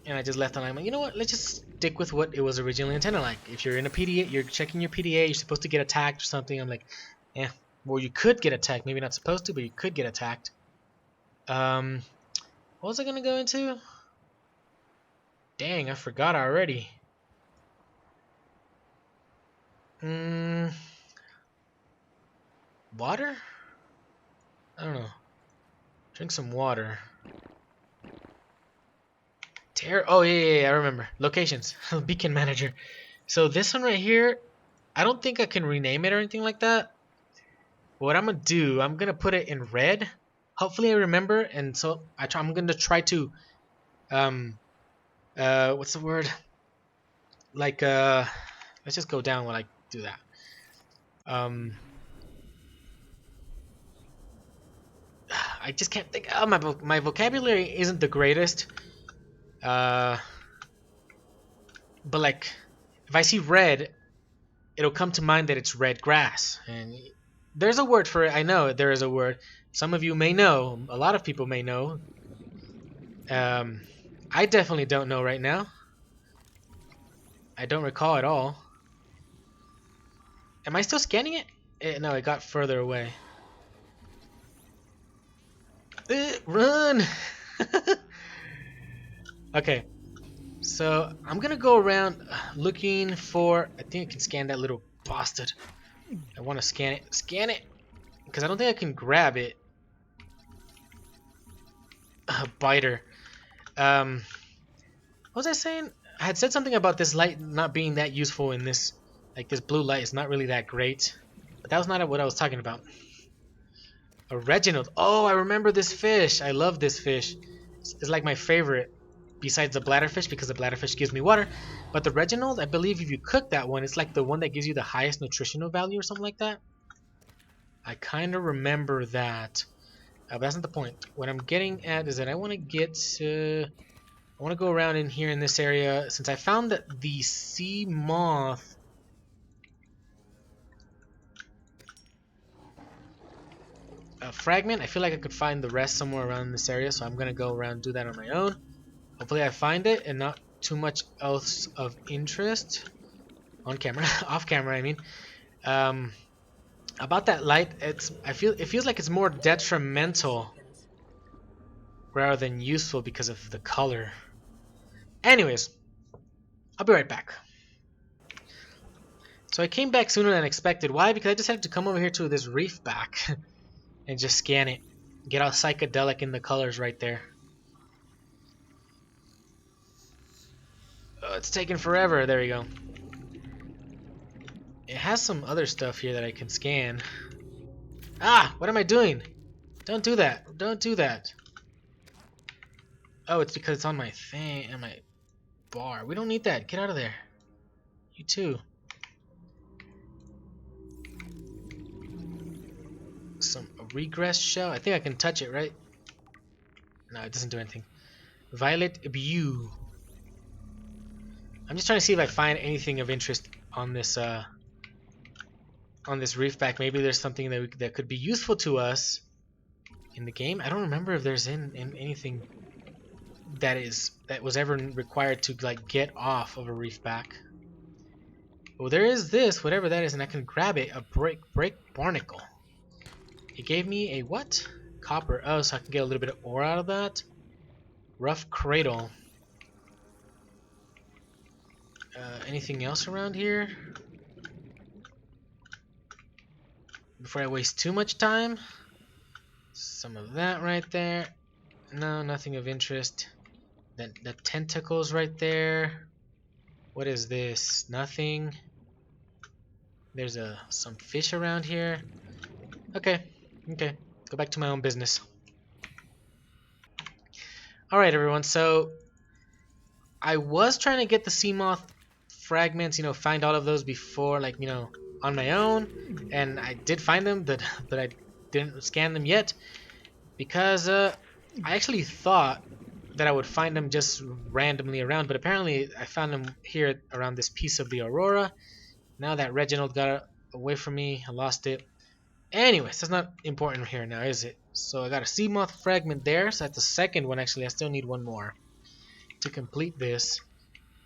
And I just left it on. I'm like, you know what? Let's just stick with what it was originally intended. Like, if you're in a PDA, you're checking your PDA, you're supposed to get attacked or something. I'm like, yeah. Well, you could get attacked. Maybe not supposed to, but you could get attacked. What was I gonna go into? Dang, I forgot already. Water? I don't know. Drink some water. Oh yeah, I remember. Locations. Beacon manager. So this one right here, I don't think I can rename it or anything like that. What I'm gonna do, I'm gonna put it in red. Hopefully I remember, and so I'm gonna try to what's the word? Like let's just go down while I do that. I just can't think. Oh, my vocabulary isn't the greatest. But like, if I see red, it'll come to mind that it's red grass. And there's a word for it. I know there is a word. Some of you may know. A lot of people may know. I definitely don't know right now. I don't recall at all. Am I still scanning it? No, it got further away. Run! Okay, so I'm gonna go around looking for. I think I can scan that little bastard. I want to scan it, because I don't think I can grab it. Biter. What was I saying? I had said something about this light not being that useful in this. Like, this blue light is not really that great. But that was not what I was talking about. A Reginald. Oh, I remember this fish. I love this fish. It's like my favorite besides the bladderfish, because the bladderfish gives me water. But the Reginald, I believe if you cook that one, it's like the one that gives you the highest nutritional value or something like that. I kind of remember that. But that's not the point. What I'm getting at is that I want to get... I want to go around in here in this area, since I found that the Seamoth Fragment, I feel like I could find the rest somewhere around this area, so I'm going to go around and do that on my own. Hopefully I find it and not too much else of interest. On camera, off camera I mean. About that light, it feels like it's more detrimental rather than useful because of the color. Anyways, I'll be right back. So I came back sooner than expected. Why? Because I just had to come over here to this reef back and just scan it. Get all psychedelic in the colors right there. Oh, it's taking forever. There we go. It has some other stuff here that I can scan. Ah! What am I doing? Don't do that. Don't do that. Oh, it's because it's on my thing, on my bar. We don't need that. Get out of there. You too. A regress shell. I think I can touch it, right? No, it doesn't do anything. Violet Bew. I'm just trying to see if I find anything of interest on this reef back. Maybe there's something that could be useful to us in the game. I don't remember if there's in anything that was ever required to like get off of a reef back. Well, there is this, whatever that is, and I can grab it. A break barnacle. It gave me a what? Copper. Oh, so I can get a little bit of ore out of that. Rough cradle. Anything else around here? Before I waste too much time. Some of that right there. No, nothing of interest. The tentacles right there. What is this? Nothing. There's some fish around here. Okay. Go back to my own business. Alright everyone, so I was trying to get the Seamoth Fragments, find all of those before, like, on my own. And I did find them, but I didn't scan them yet. Because I actually thought that I would find them just randomly around. But apparently I found them here around this piece of the Aurora. Now that Reginald got away from me, I lost it. Anyways, that's not important here now, is it? So I got a Seamoth Fragment there. So that's the second one. Actually, I still need one more to complete this.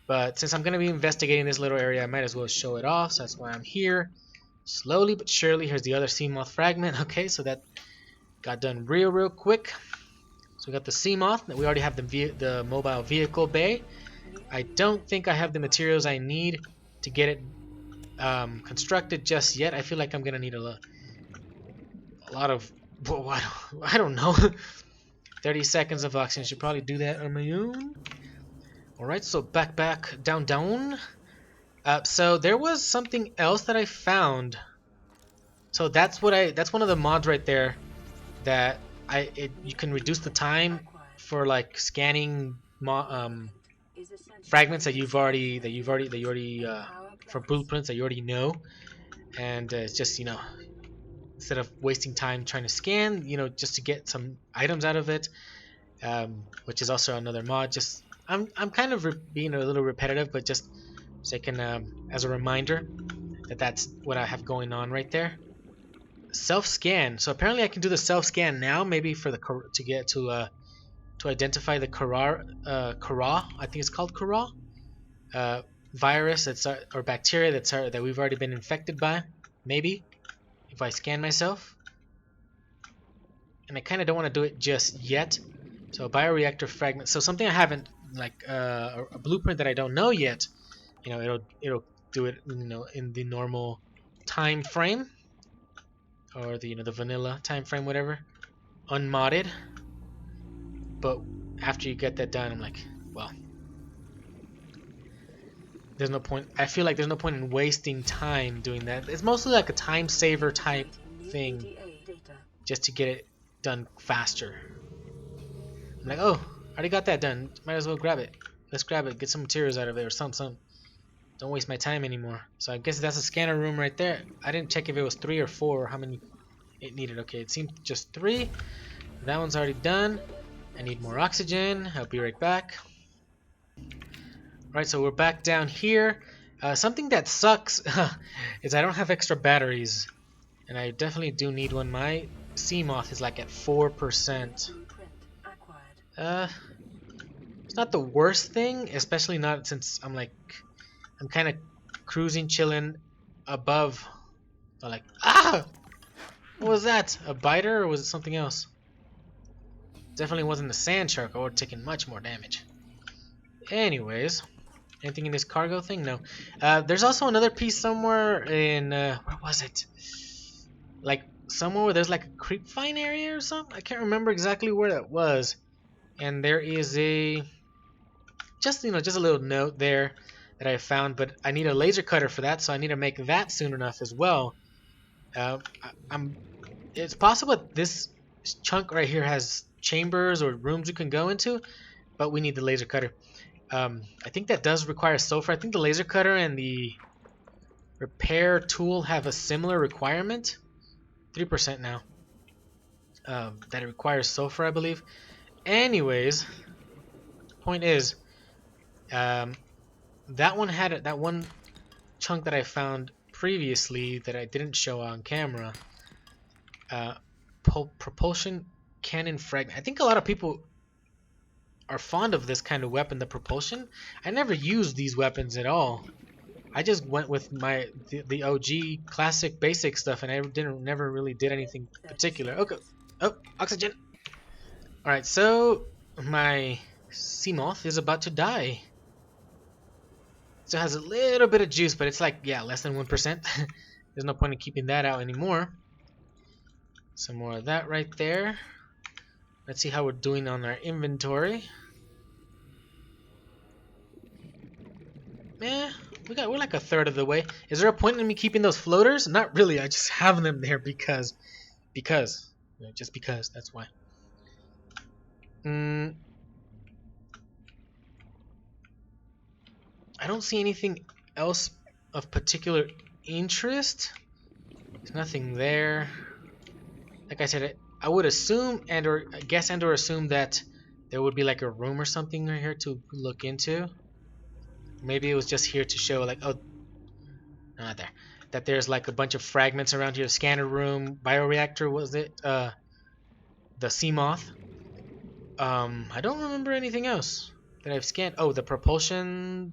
But since I'm going to be investigating this little area, I might as well show it off. So that's why I'm here. Slowly but surely, here's the other Seamoth Fragment. Okay, so that got done real quick. So we got the Seamoth. We already have the mobile vehicle bay. I don't think I have the materials I need to get it constructed just yet. I feel like I'm going to need a lot of... Well, I don't know. 30 seconds of oxygen. Should probably do that on my own. Alright, so back, down. So there was something else that I found. So that's one of the mods right there that you can reduce the time for like scanning fragments that you've already for blueprints that you already know, and it's just instead of wasting time trying to scan, just to get some items out of it, which is also another mod. Just I'm kind of being a little repetitive, but just so I can as a reminder that that's what I have going on right there. Self-scan. So apparently I can do the self-scan now, maybe for to identify the Kara, I think it's called Kara, virus or bacteria that we've already been infected by. Maybe if I scan myself, and I kind of don't want to do it just yet. So bioreactor fragment. So something I haven't a blueprint that I don't know yet. It'll do it in the normal time frame, or the vanilla time frame, whatever, unmodded. But after you get that done, I'm like, well, there's no point. I feel like there's no point in wasting time doing that. It's mostly like a time saver type thing, just to get it done faster. I'm like, oh, Already got that done. Might as well grab it. Let's grab it. Get some materials out of it or some. Don't waste my time anymore. So I guess that's a scanner room right there. I didn't check if it was 3 or 4 or how many it needed. Okay, it seemed just 3. That one's already done. I need more oxygen. I'll be right back. Alright, so we're back down here. Something that sucks is I don't have extra batteries. And I definitely do need one. My Seamoth is like at 4%. It's not the worst thing, especially not since I'm kind of cruising, chilling above. Like, ah! What was that? A biter or was it something else? Definitely wasn't a sand shark. I would have taken much more damage. Anyways, anything in this cargo thing? No. There's also another piece somewhere in where was it? Like somewhere where there's like a creep vine area or something. I can't remember exactly where that was. And there is a just a little note there that I found, but I need a laser cutter for that, so I need to make that soon enough as well. It's possible that this chunk right here has chambers or rooms you can go into, but we need the laser cutter. I think that does require sulfur. I think the laser cutter and the repair tool have a similar requirement. 3% now. That it requires sulfur, I believe. Anyways, point is, that one chunk that I found previously that I didn't show on camera. Propulsion cannon fragment. I think a lot of people are fond of this kind of weapon, the propulsion. I never used these weapons at all. I just went with the OG classic basic stuff, and I never really did anything particular. Okay. Oh, oxygen. All right, so my Seamoth is about to die. So it has a little bit of juice, but it's like, yeah, less than 1%. There's no point in keeping that out anymore. Some more of that right there. Let's see how we're doing on our inventory. Yeah, we're like a third of the way. Is there a point in me keeping those floaters? Not really. I just have them there because, just because. That's why. I don't see anything else of particular interest. There's nothing there. Like I said, I would assume or assume that there would be like a room or something right here to look into. Maybe it was just here to show like, oh, no, not there. That there's like a bunch of fragments around here. Scanner room, bioreactor, was it? The Seamoth. I don't remember anything else that I've scanned. Oh, the propulsion.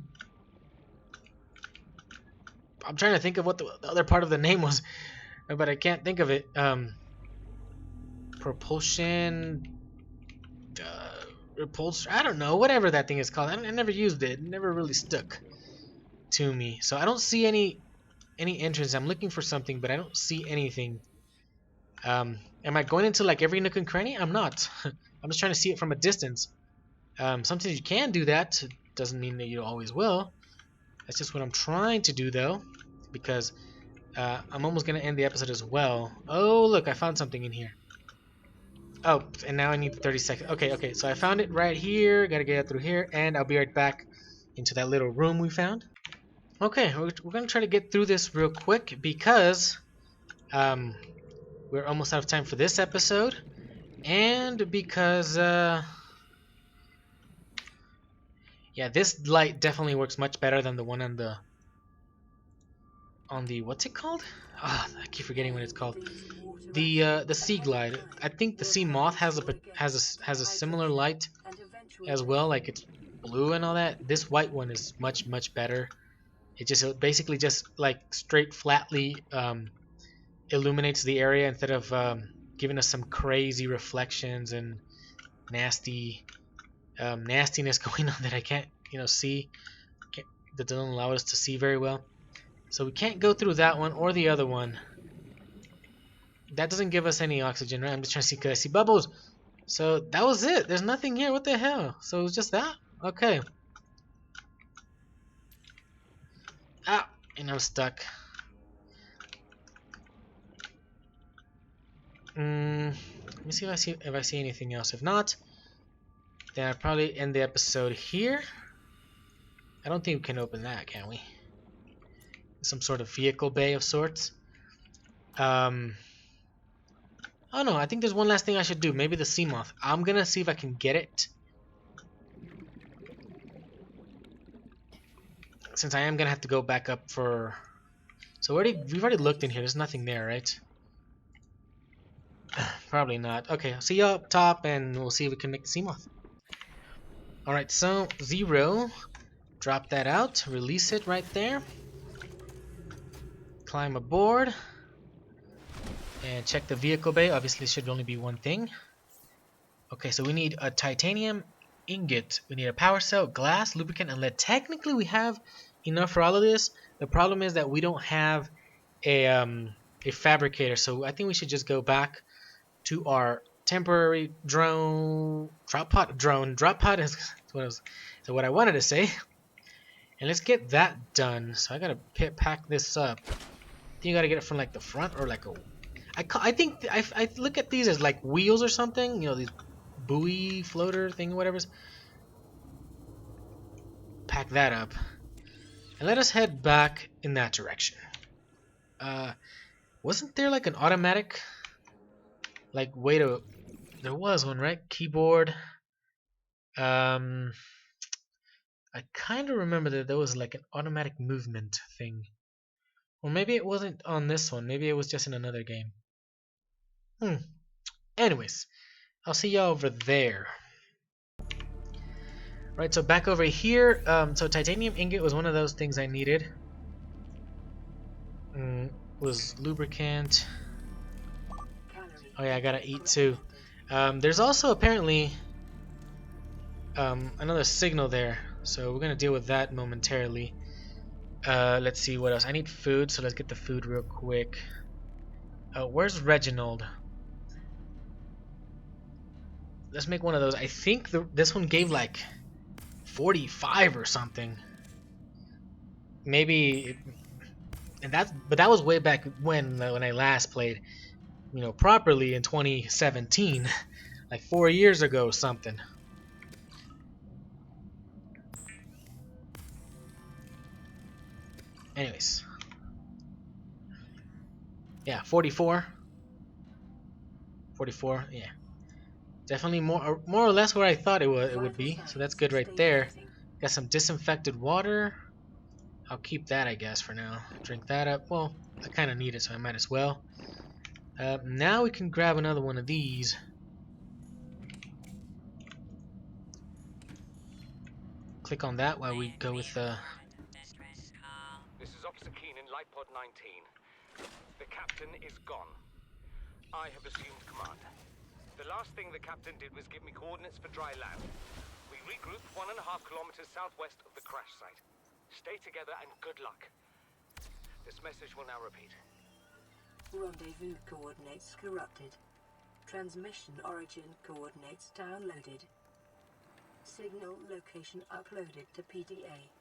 I'm trying to think of what the other part of the name was, but I can't think of it. Propulsion. Repulsor. I don't know. Whatever that thing is called. I never used it. It never really stuck to me. So I don't see any entrance. I'm looking for something, but I don't see anything. Am I going into like every nook and cranny? I'm not. I'm just trying to see it from a distance. Sometimes you can do that. Doesn't mean that you always will. That's just what I'm trying to do though, because I'm almost gonna end the episode as well. Oh look, I found something in here. Oh, and now I need 30 seconds. Okay, so I found it right here. Gotta get it through here, and I'll be right back into that little room we found. Okay, we're gonna try to get through this real quick because we're almost out of time for this episode, and because yeah, this light definitely works much better than the one on the what's it called? Ah, I keep forgetting what it's called. The Seaglide. I think the Seamoth has a similar light as well, like it's blue and all that. This white one is much better. It just basically just like straight flatly illuminates the area instead of giving us some crazy reflections and nastiness going on that I can't see. That doesn't allow us to see very well. So we can't go through that one or the other one. That doesn't give us any oxygen, right? I'm just trying to see, could I see bubbles? So that was it. There's nothing here. What the hell? So it was just that? Okay. Ah, and I'm stuck. Let me see if I see anything else. If not, then I'll probably end the episode here. I don't think we can open that, can we? Some sort of vehicle bay of sorts. Oh no, I think there's one last thing I should do. Maybe the Seamoth. I'm gonna see if I can get it. Since I am gonna have to go back up for... So we've already looked in here. There's nothing there, right? Probably not. Okay, I'll see you up top and we'll see if we can make the Seamoth. Alright, so 0. Drop that out. Release it right there. Climb aboard. And check the vehicle bay. Obviously, it should only be one thing. Okay, so we need a titanium ingot. We need a power cell, glass, lubricant, and lead. Technically, we have enough for all of this. The problem is that we don't have a fabricator. So I think we should just go back to our temporary drop pod is what I wanted to say. And let's get that done. So I gotta pack this up. I think you gotta get it from like the front or like a... I think I look at these as like wheels or something. You know, these buoy floater thing, whatever. Pack that up, and let us head back in that direction. Wasn't there like an automatic, like way to? There was one, right? Keyboard. I kind of remember that there was like an automatic movement thing. Or maybe it wasn't on this one. Maybe it was just in another game. Anyways, I'll see y'all over there. Right, so back over here. So titanium ingot was one of those things I needed. Was lubricant. Oh yeah, I gotta eat too. There's also apparently another signal there. So we're gonna deal with that momentarily. Let's see what else. I need food, so let's get the food real quick. Where's Reginald? Let's make one of those. I think this one gave like 45 or something. Maybe, but that was way back when I last played, you know, properly in 2017, like 4 years ago or something. Anyways, yeah, 44, yeah. Definitely more or less where I thought it would be, so that's good right there. Got some disinfected water. I'll keep that, I guess, for now. Drink that up. Well, I kind of need it, so I might as well. Now we can grab another one of these. Click on that while we go with the... This is Officer Keen in Lifepod 19. The captain is gone. I have assumed command. The last thing the captain did was give me coordinates for dry land. We regrouped 1.5 kilometers southwest of the crash site. Stay together and good luck. This message will now repeat. Rendezvous coordinates corrupted. Transmission origin coordinates downloaded. Signal location uploaded to PDA.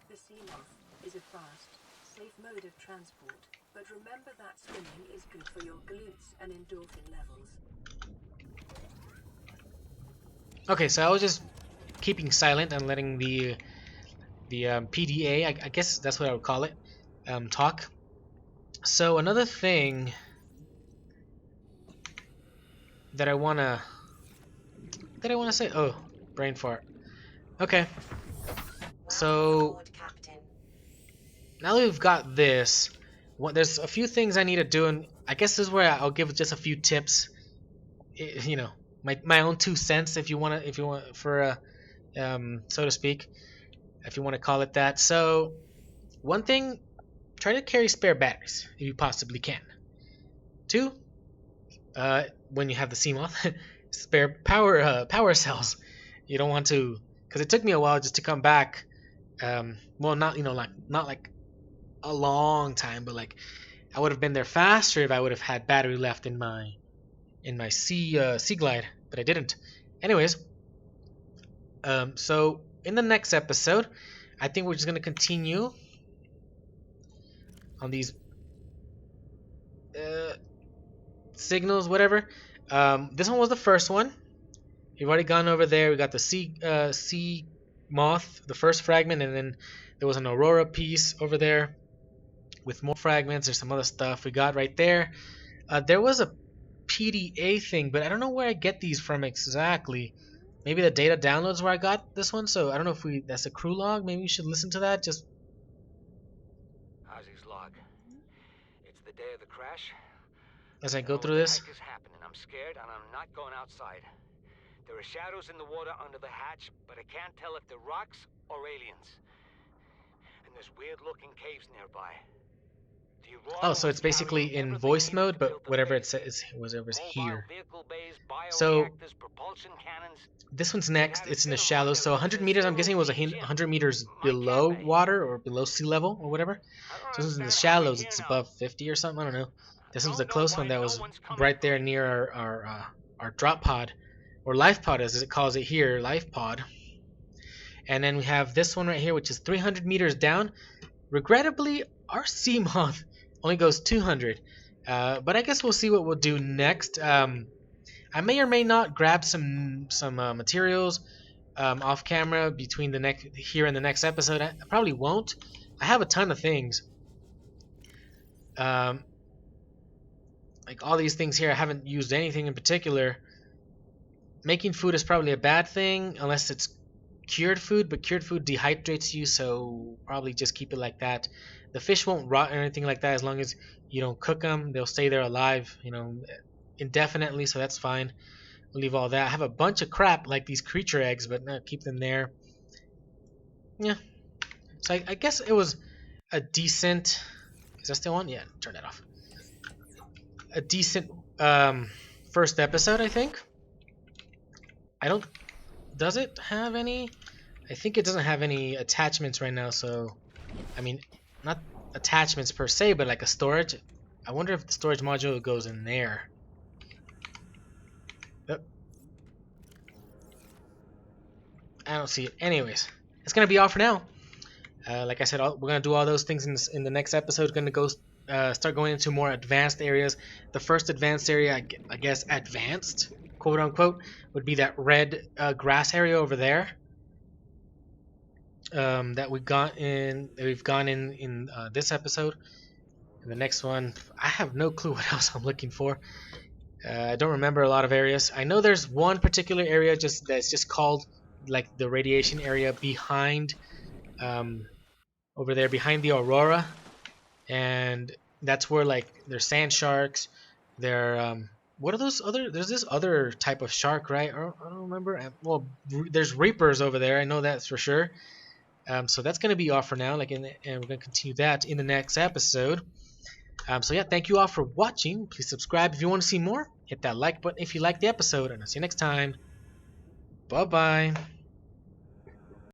The Seamoth is a fast, safe mode of transport, but remember that swimming is good for your glutes and endorphin levels. Okay, so I was just keeping silent and letting the PDA, I guess that's what I would call it, talk. So another thing that I wanna say, oh, brain fart. Okay, so now that we've got this, there's a few things I need to do, and I guess this is where I'll give just a few tips. You know, my own 2 cents, if you want for so to speak, if you want to call it that. So one thing, try to carry spare batteries if you possibly can. 2, when you have the Seamoth, spare power cells. You don't want to, because it took me a while just to come back. Well, not like a long time, but like I would have been there faster if I would have had battery left in my Seaglide, but I didn't. Anyways, so in the next episode, I think we're just gonna continue on these signals, whatever. This one was the first one, we've already gone over there. We got the Seamoth, the first fragment, and then there was an Aurora piece over there with more fragments. There's some other stuff we got right there. There was a PDA thing, but I don't know where I get these from exactly. Maybe the data downloads where I got this one. So I don't know if that's a crew log. Maybe you should listen to that. Just Ozzy's log. It's the day of the crash. as I go through this. What the heck is happening? I'm scared and I'm not going outside. There are shadows in the water under the hatch, but I can't tell if they're rocks or aliens. And there's weird-looking caves nearby. The Aurora Oh, so it's was basically carrying in everything voice needed mode, to but build the whatever it base. says, whatever's Mobile here. vehicle bays, So bioreactors, propulsion cannons. this one's next. It's in the shallows. So 100 meters, I'm guessing it was 100 meters below water or below sea level or whatever. So this is in the shallows. It's above 50 or something. I don't know. This one's the close one that was right there near our drop pod, or life pod as it calls it here, life pod. And then we have this one right here, which is 300 meters down. Regrettably, our Seamoth only goes 200. But I guess we'll see what we'll do next. I may or may not grab some materials off camera between here and the next episode. I probably won't. I have a ton of things. Like all these things here, I haven't used anything in particular. Making food is probably a bad thing unless it's cured food, but cured food dehydrates you, so probably just keep it like that. The fish won't rot or anything like that as long as you don't cook them. They'll stay there alive, indefinitely, so that's fine. We'll leave all that. I have a bunch of crap like these creature eggs, but no, keep them there. Yeah. So I guess it was a decent... Is that still on? Yeah, turn that off. A decent first episode, I think. Does it have any? I think it doesn't have any attachments right now, so... I mean, not attachments per se, but like a storage. I wonder if the storage module goes in there. Yep. I don't see it. Anyways, it's gonna be all for now. Like I said, we're gonna do all those things in the next episode. Gonna go start going into more advanced areas. The first advanced area, I guess, advanced, quote unquote, would be that red grass area over there. That we've gone in this episode. And the next one, I have no clue what else I'm looking for. I don't remember a lot of areas. I know there's one particular area that's just called like the radiation area behind, over there behind the Aurora, and that's where like there's sand sharks. What are those other? There's this other type of shark, right? I don't remember. Well, there's reapers over there. I know that's for sure. So that's gonna be all for now. And we're gonna continue that in the next episode. So yeah, thank you all for watching. Please subscribe if you want to see more. Hit that like button if you liked the episode, and I'll see you next time. Bye bye.